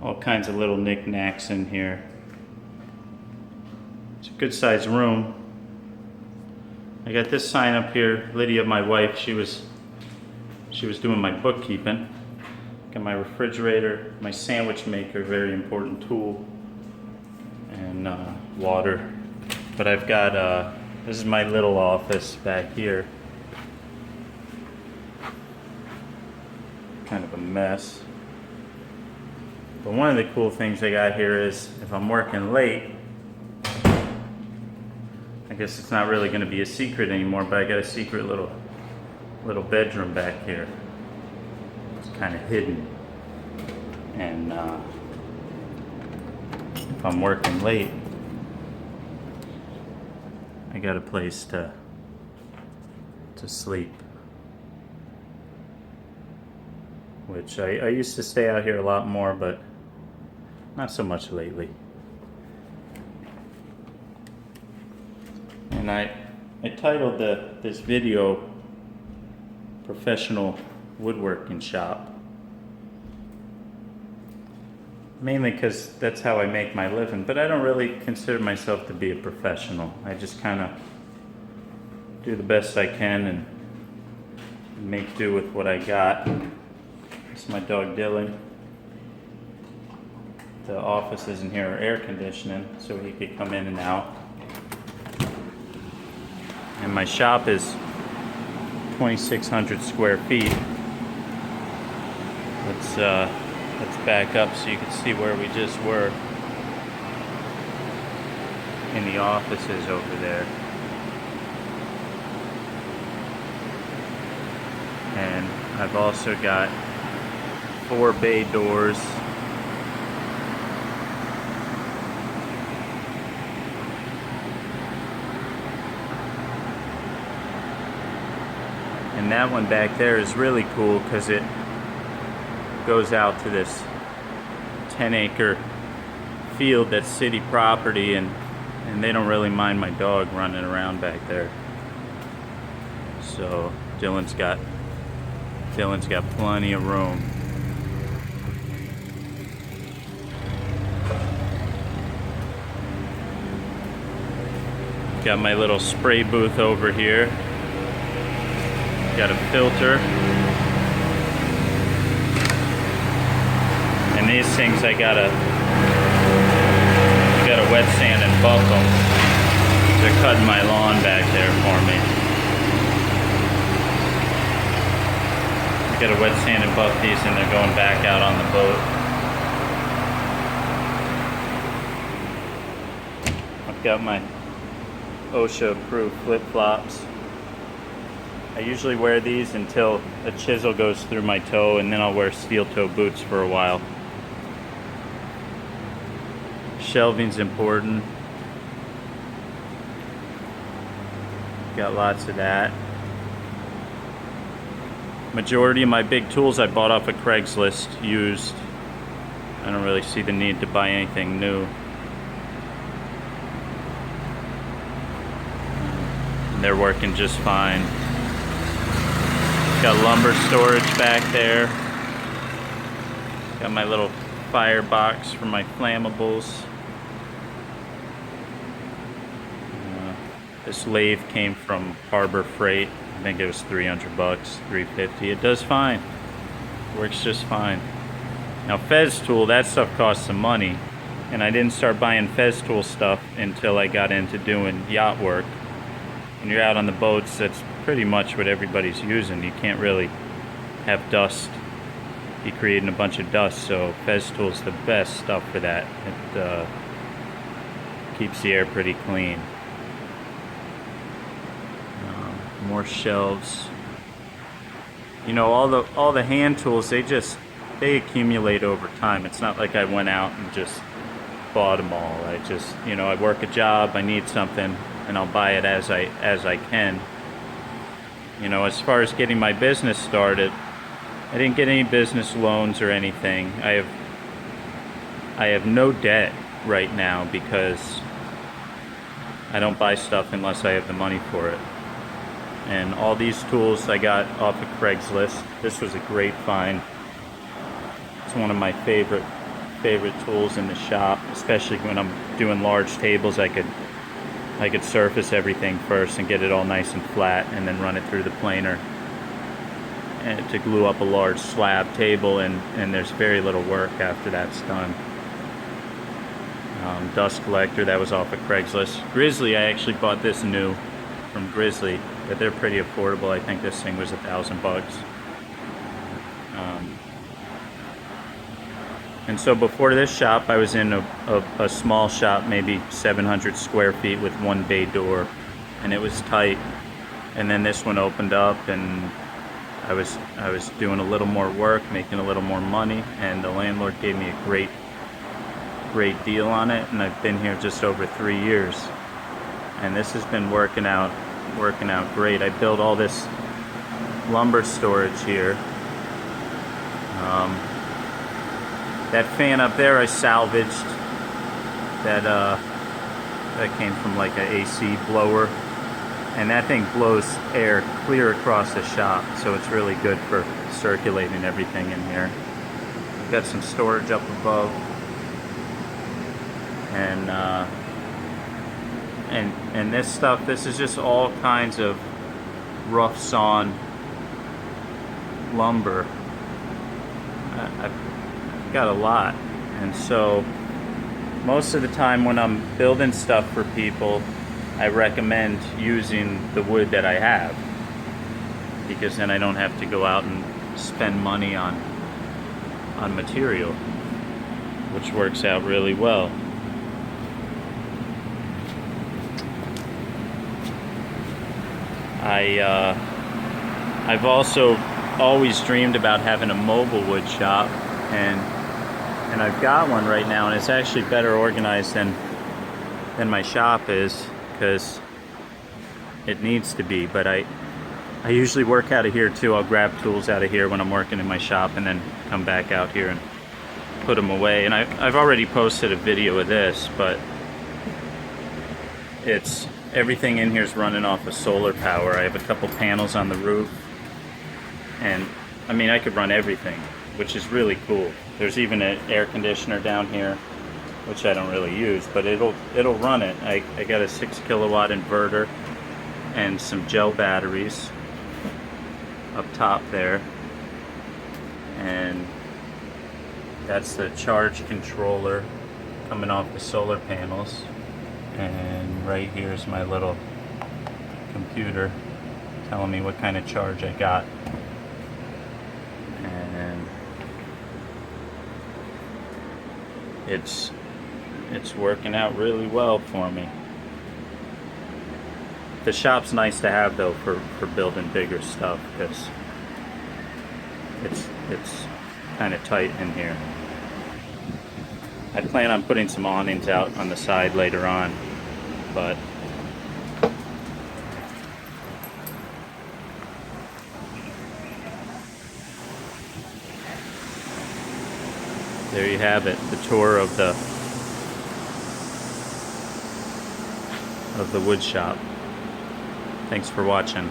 All kinds of little knickknacks in here. It's a good sized room. I got this sign up here. Lydia, my wife, she was doing my bookkeeping. Got my refrigerator, my sandwich maker, very important tool, and water. But I've got, this is my little office back here. Kind of a mess. But one of the cool things I got here is if I'm working late, I guess it's not really going to be a secret anymore, but I got a secret little bedroom back here. It's kind of hidden. And if I'm working late, I got a place to sleep. Which I used to stay out here a lot more, but not so much lately. And I titled this video Professional Woodworking Shop. Mainly because that's how I make my living, but I don't really consider myself to be a professional. I just kind of do the best I can and make do with what I got. This is my dog Dylan. The offices in here are air conditioning, so he could come in and out. And my shop is 2,600 square feet. Let's back up so you can see where we just were. In the offices over there. And I've also got 4 bay doors. And that one back there is really cool because it goes out to this 10-acre field that's city property, and they don't really mind my dog running around back there. So Dylan's got plenty of room. Got my little spray booth over here. Got a filter. And these things I gotta wet sand and buff them. They're cutting my lawn back there for me. I gotta wet sand and buff these, and they're going back out on the boat. I've got my OSHA approved flip-flops. I usually wear these until a chisel goes through my toe, and then I'll wear steel toe boots for a while. Shelving's important. Got lots of that. Majority of my big tools I bought off of Craigslist used. I don't really see the need to buy anything new. And they're working just fine. Got lumber storage back there. Got my little firebox for my flammables. This lathe came from Harbor Freight. I think it was 300 bucks, $350. It does fine. Works just fine. Now Fez tool, that stuff costs some money. And I didn't start buying Fez tool stuff until I got into doing yacht work. When you're out on the boats, that's pretty much what everybody's using. You can't really have dust, be creating a bunch of dust, so Fez tool's the best stuff for that. It keeps the air pretty clean. More shelves. You know, all the hand tools, they accumulate over time. It's not like I went out and just bought them all. I just, you know, I work a job, I need something, and I'll buy it as I can. You know, as far as getting my business started, I didn't get any business loans or anything. I have no debt right now because I don't buy stuff unless I have the money for it. And all these tools I got off of Craigslist. This was a great find. It's one of my favorite favorite tools in the shop, especially when I'm doing large tables. I could surface everything first and get it all nice and flat, and then run it through the planer and to glue up a large slab table, and there's very little work after that's done. Dust collector, that was off of Craigslist. Grizzly, I actually bought this new from Grizzly, but they're pretty affordable. I think this thing was $1,000. And so before this shop, I was in a small shop, maybe 700 square feet with one bay door, and it was tight. And then this one opened up, and I was doing a little more work, making a little more money, and the landlord gave me a great deal on it, and I've been here just over 3 years, and this has been working out great. I built all this lumber storage here. That fan up there I salvaged. That came from like an AC blower, and that thing blows air clear across the shop, so it's really good for circulating everything in here. We've got some storage up above, and this stuff, this is just all kinds of rough sawn lumber. I've got a lot, and so most of the time when I'm building stuff for people, I recommend using the wood that I have, because then I don't have to go out and spend money on material, which works out really well. I've also always dreamed about having a mobile wood shop, and I've got one right now, and it's actually better organized than my shop is, because it needs to be. But I usually work out of here too. I'll grab tools out of here when I'm working in my shop, and then come back out here and put them away. And I've already posted a video of this, but everything in here is running off of solar power. I have a couple panels on the roof, and I mean, I could run everything, which is really cool. There's even an air conditioner down here, which I don't really use, but it'll run it. I got a 6 kilowatt inverter and some gel batteries up top there, and that's the charge controller coming off the solar panels. And right here is my little computer telling me what kind of charge I got. And it's working out really well for me. The shop's nice to have though for building bigger stuff, because it's kind of tight in here. I plan on putting some awnings out on the side later on, but there you have it, the tour of the wood shop. Thanks for watching.